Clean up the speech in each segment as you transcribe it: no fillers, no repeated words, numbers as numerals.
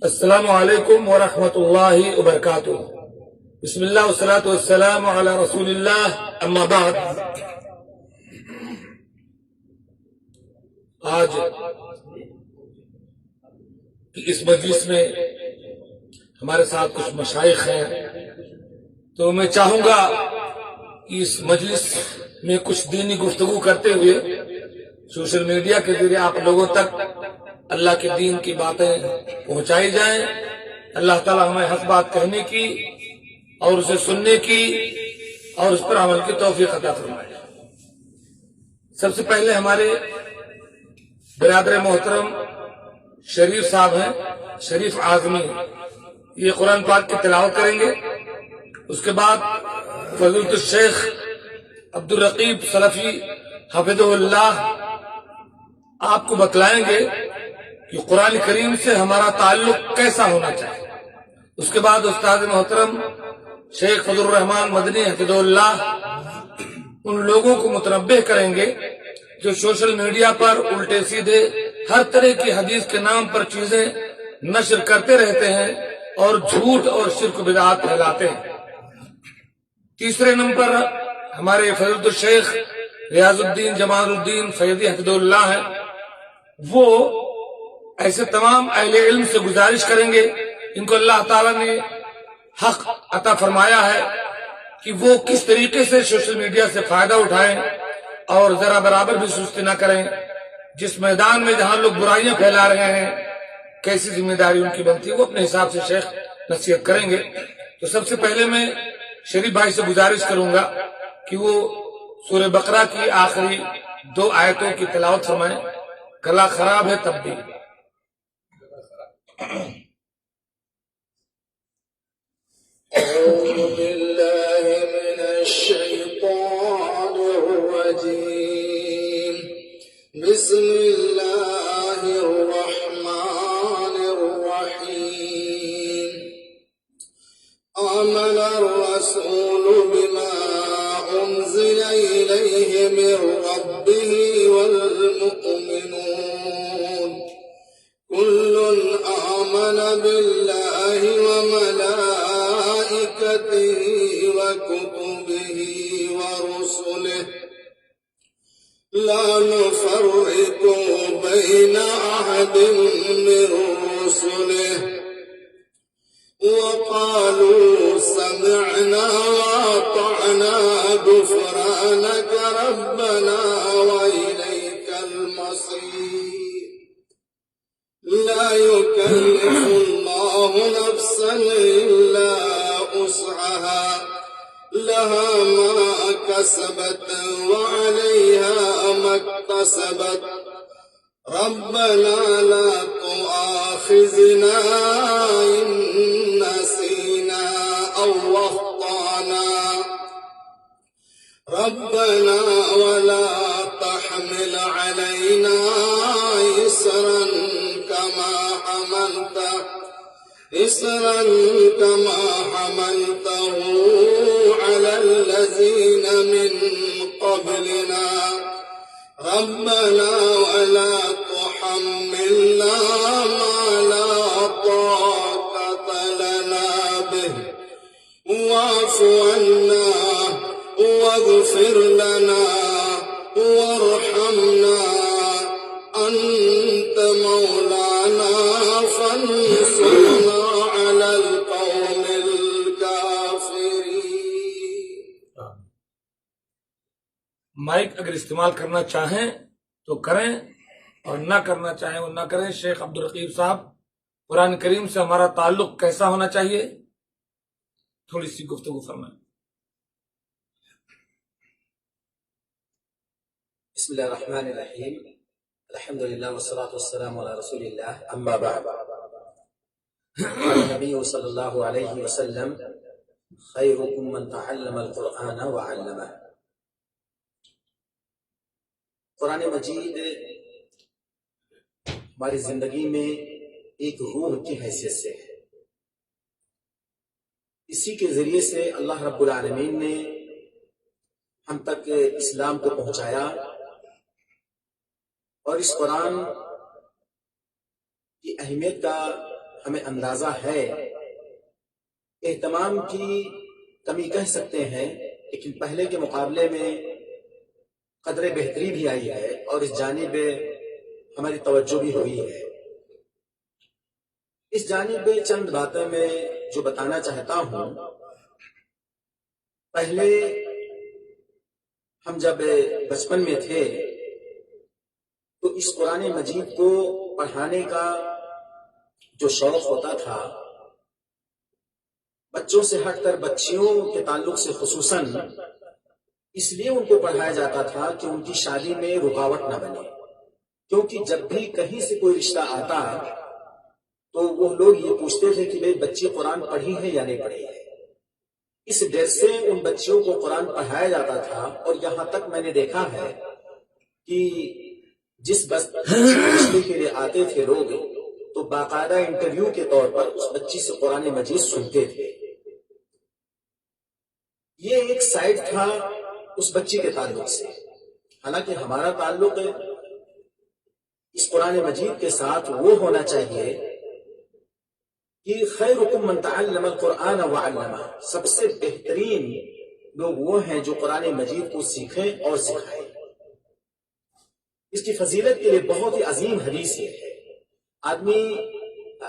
السلام علیکم ورحمۃ اللہ وبرکاتہ۔ بسم اللہ والصلاۃ والسلام علی رسول اللہ، اما بعد۔ آج کی اس مجلس میں ہمارے ساتھ کچھ مشائخ ہیں، تو میں چاہوں گا کہ اس مجلس میں کچھ دینی گفتگو کرتے ہوئے سوشل میڈیا کے ذریعے آپ لوگوں تک اللہ کے دین کی باتیں پہنچائی جائیں۔ اللہ تعالی ہمیں حق بات کہنے کی اور اسے سننے کی اور اس پر عمل کی توفیق عطا فرمائے۔ سب سے پہلے ہمارے برادر محترم شریف صاحب ہیں، شریف اعظمی، یہ قرآن پاک کی تلاوت کریں گے۔ اس کے بعد فضیلت الشیخ عبدالرقیب سلفی حفظہ اللہ آپ کو بتلائیں گے کہ قرآن کریم سے ہمارا تعلق کیسا ہونا چاہیے۔ اس کے بعد استاد محترم شیخ فضل الرحمان مدنی حفظہ اللہ ان لوگوں کو متنبہ کریں گے جو سوشل میڈیا پر الٹے سیدھے ہر طرح کی حدیث کے نام پر چیزیں نشر کرتے رہتے ہیں اور جھوٹ اور شرک و بدعات پھیلاتے ہیں۔ تیسرے نمبر ہمارے فضیلت الشیخ ریاض الدین جمال الدین فیضی حفظہ اللہ ہیں، وہ ایسے تمام اہل علم سے گزارش کریں گے ان کو اللہ تعالیٰ نے حق عطا فرمایا ہے کہ وہ کس طریقے سے سوشل میڈیا سے فائدہ اٹھائیں اور ذرا برابر بھی سستی نہ کریں۔ جس میدان میں جہاں لوگ برائیاں پھیلا رہے ہیں کیسی ذمہ داری ان کی بنتی ہے، وہ اپنے حساب سے شیخ نصیحت کریں گے۔ تو سب سے پہلے میں شریف بھائی سے گزارش کروں گا کہ وہ سورہ بقرہ کی آخری 2 آیتوں کی تلاوت فرمائیں۔ گلا خراب ہے تب بھی۔ أعوذ بالله من الشيطان الرجيم. بسم الله الرحمن الرحيم. آمن الرسول بما أنزل إليه من ربه والمؤمنون كل آمن بالله وملائكته وكتبه ورسله لا نفرق بين أحد من رسله وقالوا سمعنا وأطعنا غفرانك ربنا وإليك المصير. لا يكلف الله نفسا إلا وسعها لها ما كسبت وعليها ما اكتسبت ربنا لا تؤاخذنا إن نسينا أو أخطأنا ربنا ولا تحمل علينا إصرا كما حملته على الذين من قبلنا ربنا ولا تحملنا ما لا طاقة لنا به واعف عنا واغفر لنا وارحمنا أنت مولانا فانصرنا على القوم الكافرين. مائک اگر استعمال کرنا چاہیں تو کریں اور نہ کرنا چاہیں وہ نہ کریں۔ شیخ عبدالرقیب صاحب، قرآن کریم سے ہمارا تعلق کیسا ہونا چاہیے، تھوڑی سی گفتگو فرمائیں۔ بسم اللہ الرحمن الرحیم. الحمد للہ والصلاة والسلام علی رسول اللہ، اما بعد. النبی صلی اللہ علیہ وسلم خیرکم من تعلم القرآن وعلمہ. قرآن مجید ہماری زندگی میں ایک روح کی حیثیت سے ہے. اسی کے ذریعے سے اللہ رب العالمین نے ہم تک اسلام کو پہنچایا، اور اس قرآن کی اہمیت کا ہمیں اندازہ ہے، اہتمام کی کمی کہہ سکتے ہیں، لیکن پہلے کے مقابلے میں قدر بہتری بھی آئی ہے اور اس جانب ہماری توجہ بھی ہوئی ہے۔ اس جانب چند باتیں میں جو بتانا چاہتا ہوں۔ پہلے ہم جب بچپن میں تھے تو اس قرآن مجید کو پڑھانے کا جو شوق ہوتا تھا، بچوں سے ہٹ کر بچیوں کے تعلق سے خصوصاً اس لیے ان کو پڑھایا جاتا تھا کہ ان کی شادی میں رکاوٹ نہ بنے، کیونکہ جب بھی کہیں سے کوئی رشتہ آتا تو وہ لوگ یہ پوچھتے تھے کہ بھئی بچی قرآن پڑھی ہے یا نہیں پڑھی ہے۔ اس ڈر سے ان بچیوں کو قرآن پڑھایا جاتا تھا، اور یہاں تک میں نے دیکھا ہے کہ جس رشتے کے لیے آتے تھے لوگ تو باقاعدہ انٹرویو کے طور پر اس بچی سے قرآن مجید سنتے تھے۔ یہ ایک سائڈ تھا اس بچی کے تعلق سے، حالانکہ ہمارا تعلق اس قرآن مجید کے ساتھ وہ ہونا چاہیے کہ خیرکم من تعلم القرآن وعلمہ، سب سے بہترین لوگ وہ ہیں جو قرآن مجید کو سیکھیں اور سکھائیں۔ اس کی فضیلت کے لیے بہت ہی عظیم حدیث یہ ہے۔ آدمی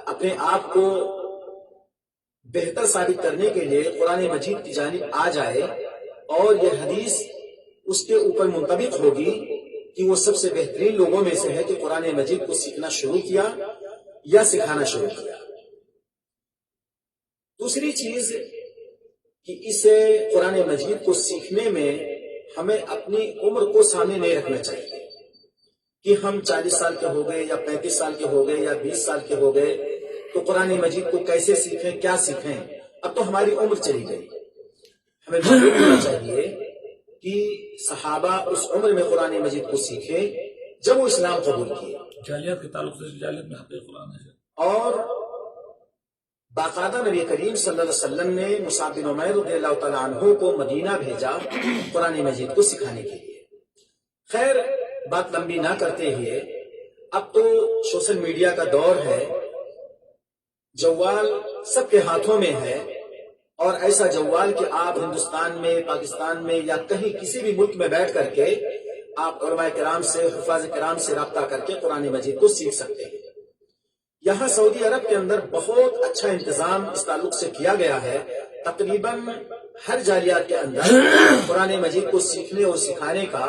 اپنے آپ کو بہتر ثابت کرنے کے لیے قرآن مجید کی جانب آ جائے اور یہ حدیث اس کے اوپر منطبق ہوگی کہ وہ سب سے بہترین لوگوں میں سے ہے کہ قرآن مجید کو سیکھنا شروع کیا یا سکھانا شروع کیا۔ دوسری چیز کہ اس قرآن مجید کو سیکھنے میں ہمیں اپنی عمر کو سامنے نہیں رکھنا چاہیے کہ ہم 40 سال کے ہو گئے یا 35 سال کے ہو گئے یا 20 سال کے ہو گئے تو قرآن مجید کو کیسے سیکھیں، کیا سیکھیں۔ اب تو ہماری عمر چلی گئی، ہمیں معلوم ہونا چاہیے کہ صحابہ اس عمر میں قرآن مجید کو سیکھے جب وہ اسلام قبول کیے، جاہلیت کے تعلق سے جاہلیت میں حق قرآن ہے، اور باقاعدہ نبی کریم صلی اللہ علیہ وسلم نے مصعب بن عمیر رضی اللہ تعالیٰ عنہ کو مدینہ بھیجا قرآن مجید کو سکھانے کے لیے۔ خیر، بات لمبی نہ کرتے ہوئے، اب تو سوشل میڈیا کا دور ہے، جوال سب کے ہاتھوں میں ہے، اور ایسا جوال کہ آپ ہندوستان میں، پاکستان میں یا کہیں کسی بھی ملک میں بیٹھ کر کے آپ علماء کرام سے، حفاظ کرام سے رابطہ کر کے قرآن مجید کو سیکھ سکتے ہیں۔ یہاں سعودی عرب کے اندر بہت اچھا انتظام اس تعلق سے کیا گیا ہے، تقریباً ہر جالیات کے اندر قرآن مجید کو سیکھنے اور سکھانے کا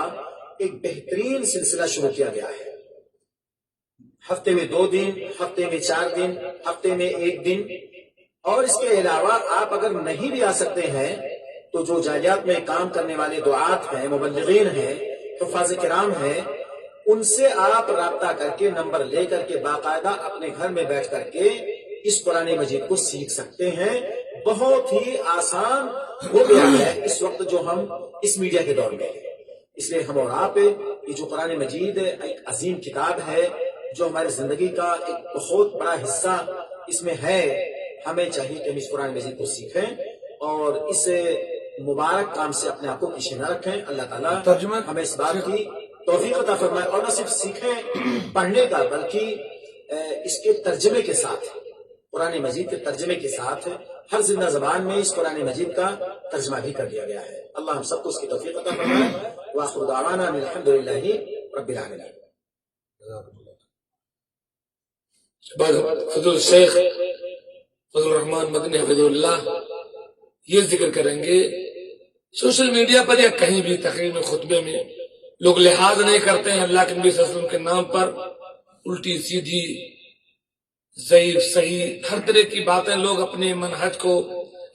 ایک بہترین سلسلہ شروع کیا گیا ہے۔ ہفتے میں 2 دن، ہفتے میں 4 دن، ہفتے میں 1 دن، اور اس کے علاوہ آپ اگر نہیں بھی آ سکتے ہیں تو جو جالیات میں کام کرنے والے دعات ہیں، مبلغین ہیں، حفاظ کرام ہیں، ان سے آپ رابطہ کر کے نمبر لے کر کے باقاعدہ اپنے گھر میں بیٹھ کر کے اس قرآن مجید کو سیکھ سکتے ہیں۔ بہت ہی آسان ہو گیا ہے اس وقت جو ہم اس میڈیا کے دور میں ہیں۔ اس لیے ہم اور آپ یہ جو قرآن مجید ایک عظیم کتاب ہے جو ہماری زندگی کا ایک بہت بڑا حصہ اس میں ہے، ہمیں چاہیے کہ ہم اس قرآن مجید کو سیکھیں اور اس مبارک کام سے اپنے آپ کو پیچھے نہ رکھیں۔ اللہ تعالیٰ ہمیں اس بات کی توفیق عطا فرمائے، اور نہ صرف سیکھیں پڑھنے کا بلکہ اس کے ترجمے کے ساتھ، قرآن مجید کے ترجمے کے ساتھ ہر زندہ زبان میں اس قرآن مجید کا ترجمہ بھی کر دیا گیا ہے۔ اللہ ہم سب کو اس کی توفیق عطا فرمائے۔ وآخر دعوانا ان الحمد للہ رب العالمین۔ فضل الشیخ فضل الرحمان مدنی حفظ اللہ یہ ذکر کریں گے، سوشل میڈیا پر یا کہیں بھی تقریر میں، خطبے میں لوگ لحاظ نہیں کرتے ہیں اللہ کے نبی صلی اللہ علیہ وسلم کے نام پر، الٹی سیدھی، ضعیف صحیح، ہر طرح کی باتیں لوگ اپنے منہج کو،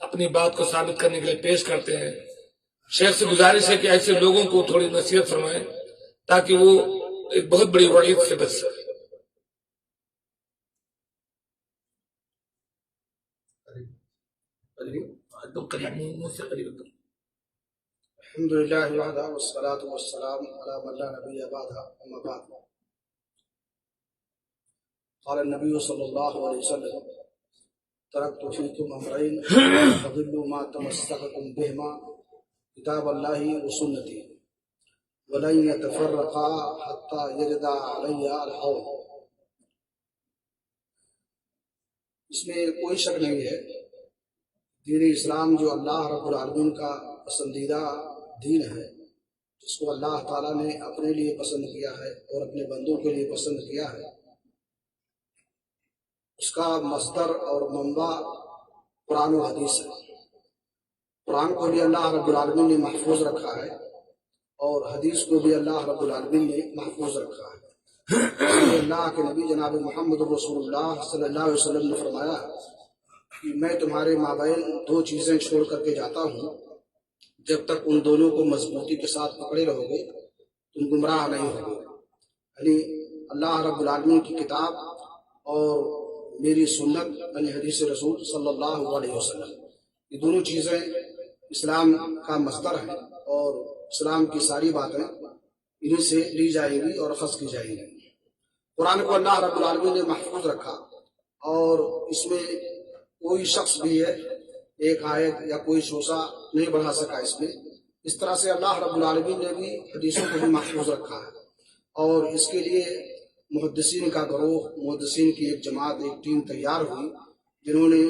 اپنی بات کو ثابت کرنے کے لیے پیش کرتے ہیں۔ شیخ سے گزارش ہے کہ ایسے لوگوں کو تھوڑی نصیحت فرمائیں تاکہ وہ ایک بہت بڑی وعید سے بچ سکے۔ الحمد للہ وحدہ والصلاة والسلام علی من لا نبی بعدہ، اما بعد۔ قال النبی صلی اللہ علیہ وسلم: ترکت فیکم امرین فضلوا ما تمسکتم بہما کتاب اللہ وسنتی ولن یتفرقا حتی یرد علی الحوض۔ اس میں کوئی شک نہیں ہے دین اسلام جو اللہ رب العالمین کا پسندیدہ دین ہے، جس کو اللہ تعالیٰ نے اپنے لیے پسند کیا ہے اور اپنے بندوں کے لیے پسند کیا ہے، اس کا مصدر اور منبع قرآن و حدیث ہے۔ قرآن کو بھی اللہ رب العالمین نے محفوظ رکھا ہے اور حدیث کو بھی اللہ رب العالمین نے محفوظ رکھا ہے۔ اللہ کے نبی جناب محمد رسول اللہ صلی اللہ علیہ وسلم نے فرمایا کہ میں تمہارے مابین دو چیزیں چھوڑ کر کے جاتا ہوں، جب تک ان دونوں کو مضبوطی کے ساتھ پکڑے رہو گے تم گمراہ نہیں ہوگے، یعنی اللہ رب العالمین کی کتاب اور میری سنت یعنی حدیث رسول صلی اللہ علیہ وسلم، یہ دونوں چیزیں اسلام کا مصدر ہیں اور اسلام کی ساری باتیں انہیں سے لی جائیں گی اور اخذ کی جائیں گی۔ قرآن کو اللہ رب العالمین نے محفوظ رکھا اور اس میں کوئی شخص بھی ہے ایک آیت یا کوئی شوسہ نہیں بڑھا سکا اس میں۔ اس طرح سے اللہ رب العالمین نے بھی حدیثوں کو بھی محفوظ رکھا ہے اور اس کے لیے محدثین کا گروہ، محدثین کی ایک جماعت، ایک ٹیم تیار ہوئی جنہوں نے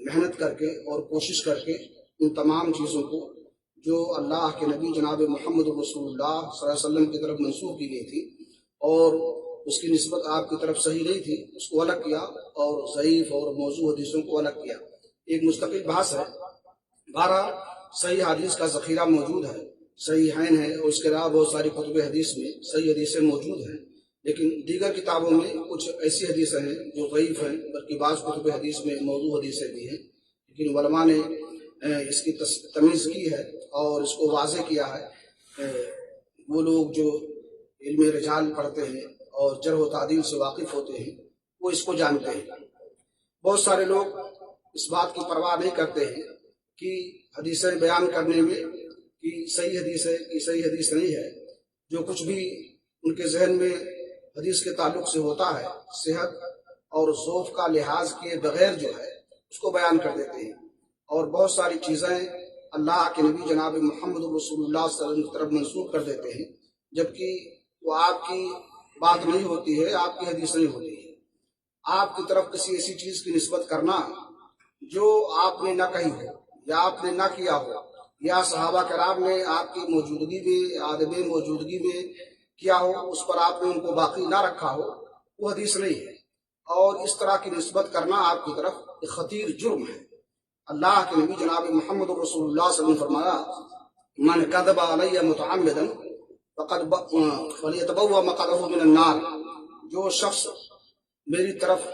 محنت کر کے اور کوشش کر کے ان تمام چیزوں کو جو اللہ کے نبی جناب محمد رسول اللہ صلی اللہ علیہ وسلم کی طرف منسوخ کی گئی تھی اور اس کی نسبت آپ کی طرف صحیح نہیں تھی، اس کو الگ کیا اور ضعیف اور موضوع حدیثوں کو الگ کیا۔ ایک مستقل بحث ہے۔ 12 صحیح حدیث کا ذخیرہ موجود ہے، صحیحین ہے اور اس کے علاوہ بہت ساری کتب حدیث میں صحیح حدیثیں موجود ہیں، لیکن دیگر کتابوں میں کچھ ایسی حدیثیں ہیں جو ضعیف ہیں، بلکہ بعض کتب حدیث میں موضوع حدیثیں بھی ہیں، لیکن علماء نے اس کی تمیز کی ہے اور اس کو واضح کیا ہے۔ وہ لوگ جو علم رجال پڑھتے ہیں اور جرح و تعدیل سے واقف ہوتے ہیں وہ اس کو جانتے ہیں۔ بہت سارے لوگ اس بات کی پرواہ نہیں کرتے ہیں کہ حدیثیں بیان کرنے میں کہ صحیح حدیث ہے کہ صحیح حدیث نہیں ہے، جو کچھ بھی ان کے ذہن میں حدیث کے تعلق سے ہوتا ہے صحت اور ذوق کا لحاظ کیے بغیر جو ہے اس کو بیان کر دیتے ہیں، اور بہت ساری چیزیں اللہ کے نبی جناب محمد رسول اللہ صلی اللہ علیہ وسلم کی طرف منسوخ کر دیتے ہیں، جبکہ وہ آپ کی بات نہیں ہوتی ہے، آپ کی حدیث نہیں ہوتی ہے۔ آپ کی طرف کسی ایسی چیز کی نسبت کرنا جو آپ نے نہ کہی ہو یا آپ نے نہ کیا ہو یا صحابہ کرام نے آپ کی موجودگی میں، عدم موجودگی میں کیا ہو، اس پر آپ نے ان کو باقی نہ رکھا ہو، وہ حدیث نہیں ہے۔ اور اس طرح کی نسبت کرنا آپ کی طرف ایک خطیر جرم ہے۔ اللہ کے نبی جناب محمد رسول اللہ صلی اللہ علیہ وسلم نے فرمایا من کذب علی متعمدا فلیتبوأ مقعدہ من النار، جو شخص میری طرف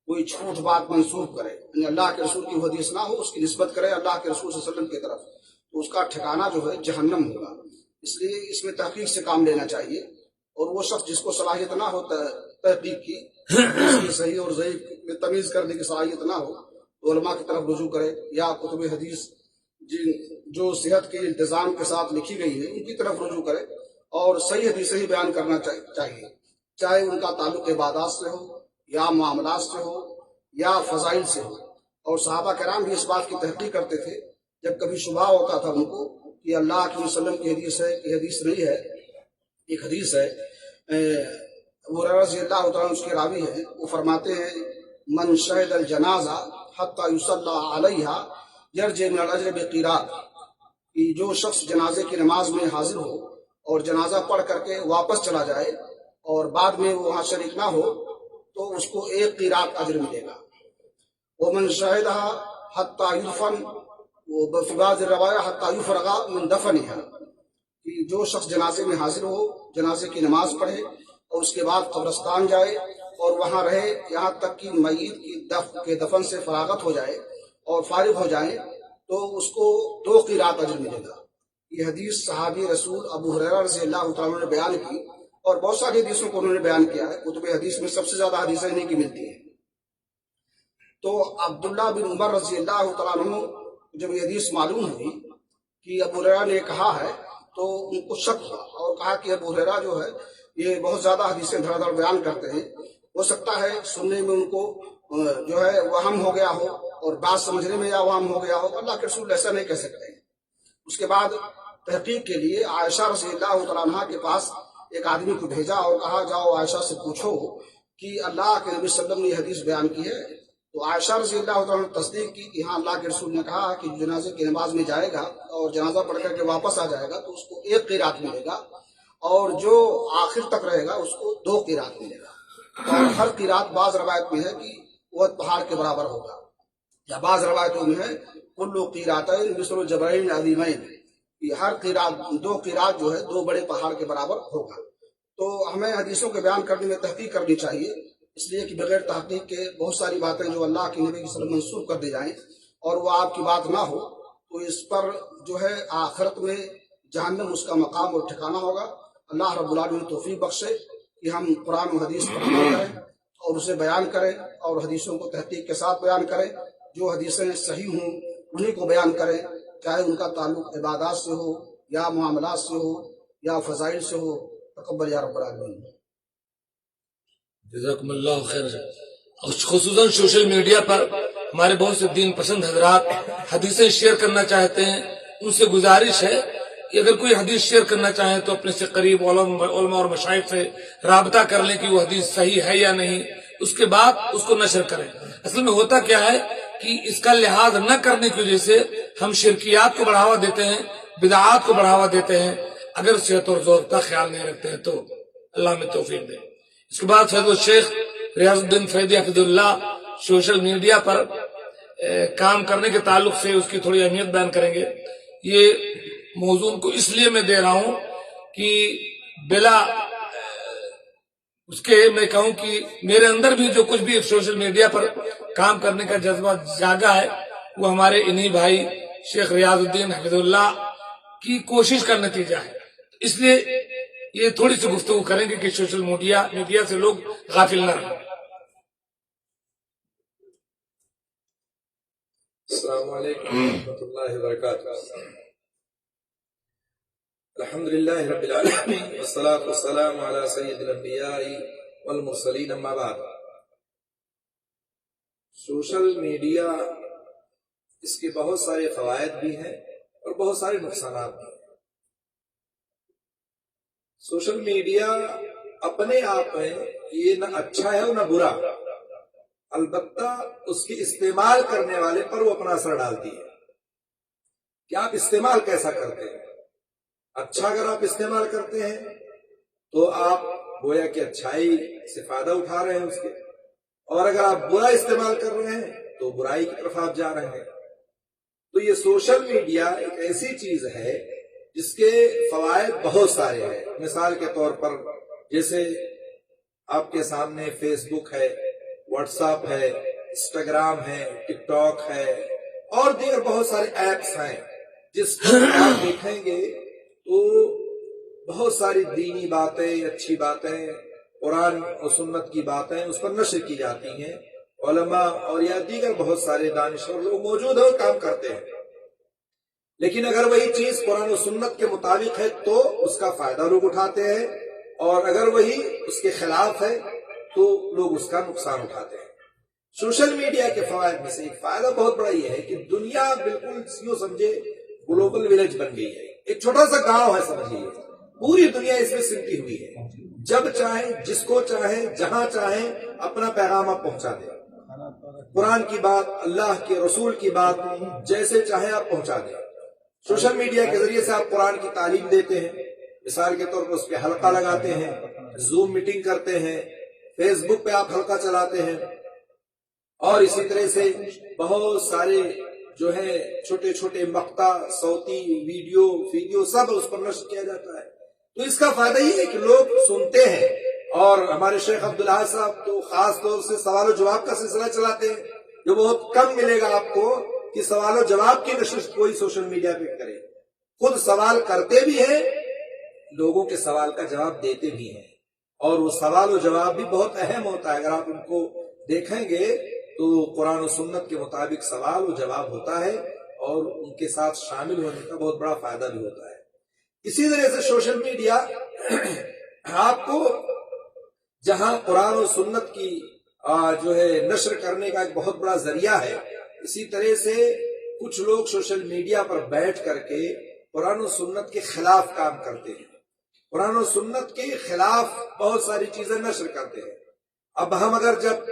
کوئی جھوٹ بات منسوخ کرے، یعنی اللہ کے رسول کی حدیث نہ ہو، اس کی نسبت کرے اللہ کے رسول صلی اللہ علیہ وسلم کی طرف، تو اس کا ٹھکانہ جو ہے جہنم ہوگا۔ اس لیے اس میں تحقیق سے کام لینا چاہیے، اور وہ شخص جس کو صلاحیت نہ ہو تحقیق کی، اس کی صحیح اور ضعیف میں تمیز کرنے کی صلاحیت نہ ہو، تو علماء کی طرف رجوع کرے یا کتب حدیث جو صحت کے التزام کے ساتھ لکھی گئی ہے ان کی طرف رجوع کرے اور صحیح حدیثیں ہی بیان کرنا چاہیے، چاہے ان کا تعلق عبادات سے ہو یا معاملات سے ہو یا فضائل سے ہو۔ اور صحابہ کرام بھی اس بات کی تحقیق کرتے تھے جب کبھی شبہ ہوتا تھا ان کو کہ اللہ کے وسلم کی حدیث ہے کہ حدیث نہیں ہے۔ ایک حدیث ہے ابو ہریرہ رضی اللہ تعالیٰ اس کے راوی ہیں، وہ فرماتے ہیں من شہد الجنازہ حتی یصلی علیہا یرجع من الاجر بقیراط، کہ جو شخص جنازے کی نماز میں حاضر ہو اور جنازہ پڑھ کر کے واپس چلا جائے اور بعد میں وہ وہاں شریک نہ ہو تو اس کو 1 قیراط اجر ملے گا۔ ومن شہدہا حتی یدفن، وفی بعض روایہ حتی یفرغ من دفنہا، کہ جو شخص جنازے میں حاضر ہو، جنازے کی نماز پڑھے اور اس کے بعد قبرستان جائے اور وہاں رہے یہاں تک کہ میت کے دفن سے فراغت ہو جائے اور فارغ ہو جائیں، تو اس کو 2 قیراط اجر ملے گا۔ یہ حدیث صحابی رسول ابو ہریرہ رضی اللہ تعالیٰ نے بیان کی، اور بہت ساری حدیثوں کو انہوں نے بیان کیا ہے۔ کتب حدیث میں سب سے زیادہ حدیثیں انہیں کی ملتی ہیں۔ تو عبداللہ بن عمر رضی اللہ تعالیٰ عنہ جب یہ حدیث معلوم ہوئی کہ ابو ہریرہ نے کہا ہے تو ان کو شک ہوا اور کہا کہ ابو ہریرہ جو ہے یہ بہت زیادہ حدیثیں دھڑا دھڑ بیان کرتے ہیں، ہو سکتا ہے سننے میں ان کو جو ہے وہم ہو گیا ہو اور بات سمجھنے میں یا وہم ہو گیا ہو، اللہ کے رسول ایسا نہیں کہہ سکتے۔ اس کے بعد تحقیق کے لیے عائشہ رضی اللہ تعالیٰ عنہ کے پاس ایک آدمی کو بھیجا اور کہا جاؤ عائشہ سے پوچھو کہ اللہ کے نبی صلی اللہ علیہ وسلم نے یہ حدیث بیان کی ہے تو عائشہ رضی اللہ عنہ نے تصدیق کی کہ ہاں اللہ کے رسول نے کہا کہ جنازے کی نماز میں جائے گا اور جنازہ پڑھ کر کے واپس آ جائے گا تو اس کو 1 قرات ملے گا، اور جو آخر تک رہے گا اس کو 2 قرات ملے گا۔ اور ہر قرات بعض روایت میں ہے کہ وہ پہاڑ کے برابر ہوگا، یا بعض روایتوں میں ہے کل قیراتین مثل جبلین عظیمین، یہ ہر قرات 2 قرات جو ہے 2 بڑے پہاڑ کے برابر ہوگا۔ تو ہمیں حدیثوں کے بیان کرنے میں تحقیق کرنی چاہیے، اس لیے کہ بغیر تحقیق کے بہت ساری باتیں جو اللہ کے نبی کی صلی اللہ علیہ وسلم منسوخ کر دی جائیں اور وہ آپ کی بات نہ ہو تو اس پر جو ہے آخرت میں جہنم اس کا مقام اور ٹھکانہ ہوگا۔ اللہ رب العالمین توفیق بخشے کہ ہم قرآن و حدیث پر عمل کریں اور اسے بیان کریں اور حدیثوں کو تحقیق کے ساتھ بیان کریں، جو حدیثیں صحیح ہوں انہیں کو بیان کریں، چاہے ان کا تعلق عبادات سے ہو یا معاملات سے ہو یا فضائل سے ہو۔ تقبل یا رب العالمین۔ جزاکم اللہ خیر۔ خصوصاً سوشل میڈیا پر ہمارے بہت سے دین پسند حضرات حدیثیں شیئر کرنا چاہتے ہیں، ان سے گزارش ہے کہ اگر کوئی حدیث شیئر کرنا چاہیں تو اپنے سے قریب علماء اور مشائخ سے رابطہ کر لیں کہ وہ حدیث صحیح ہے یا نہیں، اس کے بعد اس کو نشر کریں۔ اصل میں ہوتا کیا ہے کہ اس کا لحاظ نہ کرنے کی وجہ سے ہم شرکیات کو بڑھاوا دیتے ہیں، بدعات کو بڑھاوا دیتے ہیں، اگر صحت اور ضابطہ کا خیال نہیں رکھتے ہیں تو اللہ میں توفیق دے۔ اس کے بعد فیض الشیخ ریاض الدین فیضی حفظ اللہ سوشل میڈیا پر کام کرنے کے تعلق سے اس کی تھوڑی اہمیت بیان کریں گے۔ یہ موضوع کو اس لیے میں دے رہا ہوں کہ بلا اس کے میں کہوں کہ میرے اندر بھی جو کچھ بھی سوشل میڈیا پر کام کرنے کا جذبہ جاگا ہے وہ ہمارے انہی بھائی شیخ ریاض الدین حفظ اللہ کی کوشش کا نتیجہ ہے۔ اس لیے یہ تھوڑی سی گفتگو کریں گے کہ سوشل میڈیا سے لوگ غافل نہ رہیں۔ السلام علیکم ورحمۃ اللہ وبرکاتہ۔ الحمدللہ رب العالمین والصلاة والسلام علی سید الانبیاء والمرسلین، اما بعد۔ سوشل میڈیا اس کے بہت سارے فوائد بھی ہیں اور بہت سارے نقصانات بھی ہیں۔ سوشل میڈیا اپنے آپ میں یہ نہ اچھا ہے اور نہ برا، البتہ اس کے استعمال کرنے والے پر وہ اپنا اثر ڈالتی ہے کہ آپ استعمال کیسا کرتے ہیں۔ اچھا اگر آپ استعمال کرتے ہیں تو آپ گویا کہ اچھائی سے فائدہ اٹھا رہے ہیں اس کے، اور اگر آپ برا استعمال کر رہے ہیں تو برائی کی طرف آپ جا رہے ہیں۔ تو یہ سوشل میڈیا ایک ایسی چیز ہے جس کے فوائد بہت سارے ہیں۔ مثال کے طور پر جیسے آپ کے سامنے فیس بک ہے، واٹس ایپ ہے، انسٹاگرام ہے، ٹک ٹاک ہے اور دیگر بہت سارے ایپس ہیں جس پر آپ دیکھیں گے تو بہت ساری دینی باتیں، اچھی باتیں، قرآن اور سنت کی باتیں اس پر نشر کی جاتی ہیں۔ علماء اور یا دیگر بہت سارے دانشور لوگ موجود ہیں اور کام کرتے ہیں، لیکن اگر وہی چیز قرآن و سنت کے مطابق ہے تو اس کا فائدہ لوگ اٹھاتے ہیں، اور اگر وہی اس کے خلاف ہے تو لوگ اس کا نقصان اٹھاتے ہیں۔ سوشل میڈیا کے فوائد میں سے ایک فائدہ بہت بڑا یہ ہے کہ دنیا بالکل یوں سمجھے گلوبل ولیج بن گئی ہے، ایک چھوٹا سا گاؤں ہے سمجھیے، پوری دنیا اس میں سمٹی ہوئی ہے۔ جب چاہیں، جس کو چاہیں، جہاں چاہیں اپنا پیغام آپ پہنچا دیں، قرآن کی بات، اللہ کے رسول کی بات جیسے چاہیں آپ پہنچا دیں۔ سوشل میڈیا کے ذریعے سے آپ قرآن کی تعلیم دیتے ہیں، مثال کے طور پر اس پہ حلقہ لگاتے ہیں، زوم میٹنگ کرتے ہیں، فیس بک پہ آپ حلقہ چلاتے ہیں، اور اسی طرح سے بہت سارے جو ہے چھوٹے چھوٹے مقطع، صوتی ویڈیو سب اس پر نشر کیا جاتا ہے۔ تو اس کا فائدہ یہ ہے کہ لوگ سنتے ہیں، اور ہمارے شیخ عبدالحق صاحب تو خاص طور سے سوال و جواب کا سلسلہ چلاتے ہیں، جو بہت کم ملے گا آپ کو کہ سوال و جواب کی نشر کوئی سوشل میڈیا پہ کرے۔ خود سوال کرتے بھی ہیں، لوگوں کے سوال کا جواب دیتے بھی ہیں، اور وہ سوال و جواب بھی بہت اہم ہوتا ہے۔ اگر آپ ان کو دیکھیں گے تو قرآن و سنت کے مطابق سوال و جواب ہوتا ہے، اور ان کے ساتھ شامل ہونے کا بہت بڑا فائدہ بھی ہوتا ہے۔ اسی طرح سے سوشل میڈیا آپ کو جہاں قرآن و سنت کی جو ہے نشر کرنے کا ایک بہت بڑا ذریعہ ہے، اسی طرح سے کچھ لوگ سوشل میڈیا پر بیٹھ کر کے قرآن و سنت کے خلاف کام کرتے ہیں، قرآن و سنت کے خلاف بہت ساری چیزیں نشر کرتے ہیں۔ اب ہم اگر جب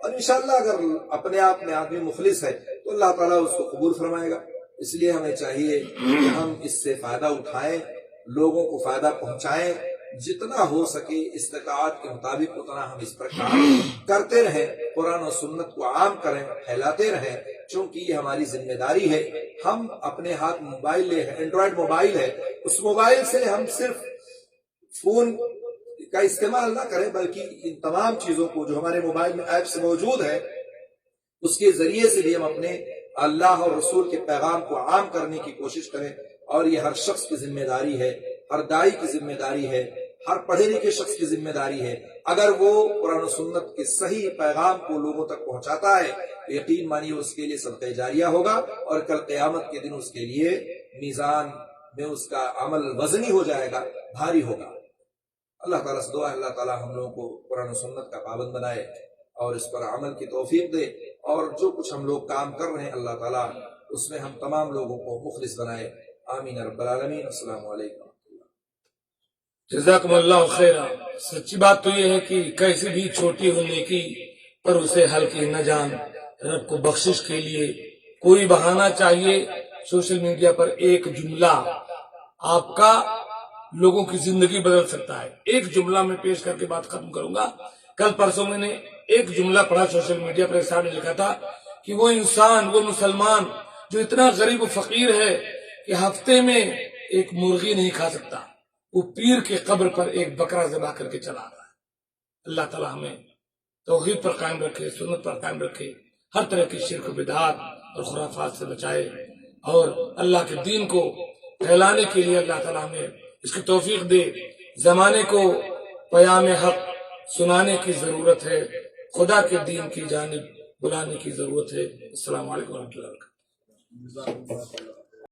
اور انشاءاللہ اگر اپنے آپ میں آدمی مخلص ہے تو اللہ تعالیٰ اس کو قبول فرمائے گا. اس لیے ہمیں چاہیے کہ ہم اس سے فائدہ اٹھائیں، لوگوں کو فائدہ پہنچائیں، جتنا ہو سکے استطاعت کے مطابق اتنا ہم اس پر کام کرتے رہیں، قرآن و سنت کو عام کریں، پھیلاتے رہیں، چونکہ یہ ہماری ذمہ داری ہے. ہم اپنے ہاتھ موبائل لے ہیں، اینڈرائڈ موبائل ہے، اس موبائل سے ہم صرف فون کا استعمال نہ کریں بلکہ ان تمام چیزوں کو جو ہمارے موبائل میں ایپس موجود ہیں اس کے ذریعے سے بھی ہم اپنے اللہ اور رسول کے پیغام کو عام کرنے کی کوشش کریں. اور یہ ہر شخص کی ذمہ داری ہے، ہر دائی کی ذمہ داری ہے، ہر پڑھے لکھے شخص کی ذمہ داری ہے. اگر وہ قرآن و سنت کے صحیح پیغام کو لوگوں تک پہنچاتا ہے تو یقین مانیے اس کے لیے صدقہ جاریہ ہوگا، اور کل قیامت کے دن اس کے لیے میزان میں اس کا عمل وزنی ہو جائے گا، بھاری ہوگا. اللہ تعالیٰ سے دعا ہے اللہ تعالیٰ ہم لوگوں کو قرآن و سنت کا پابند بنائے اور اس پر عمل کی توفیق دے، اور جو کچھ ہم لوگ کام کر رہے ہیں اللہ تعالیٰ اس میں ہم تمام لوگوں کو مخلص بنائے. آمین رب العالمین. السلام علیکم. جزاکم اللہ خیرہ. سچی بات تو یہ ہے کہ کیسی بھی چھوٹی ہو نیکی پر اسے ہلکی نہ جان. رب کو بخشش کے لیے کوئی بہانہ چاہیے. سوشل میڈیا پر ایک جملہ آپ کا لوگوں کی زندگی بدل سکتا ہے. ایک جملہ میں پیش کر کے بات ختم کروں گا. کل پرسوں میں نے ایک جملہ پڑھا سوشل میڈیا پر، صاحب نے لکھا تھا کہ وہ انسان، وہ مسلمان جو اتنا غریب و فقیر ہے کہ ہفتے میں ایک مرغی نہیں کھا سکتا، وہ پیر کے قبر پر ایک بکرا ذبح کر کے چلا رہا ہے. اللہ تعالیٰ ہمیں توحید پر قائم رکھے، سنت پر قائم رکھے، ہر طرح کی شرک و بدعات اور خرافات سے بچائے، اور اللہ کے دین کو پھیلانے کے لیے اللہ تعالیٰ ہمیں اس کی توفیق دے. زمانے کو پیام حق سنانے کی ضرورت ہے، خدا کے دین کی جانب بلانے کی ضرورت ہے. السلام علیکم ورحمۃ اللہ وبرکاتہ.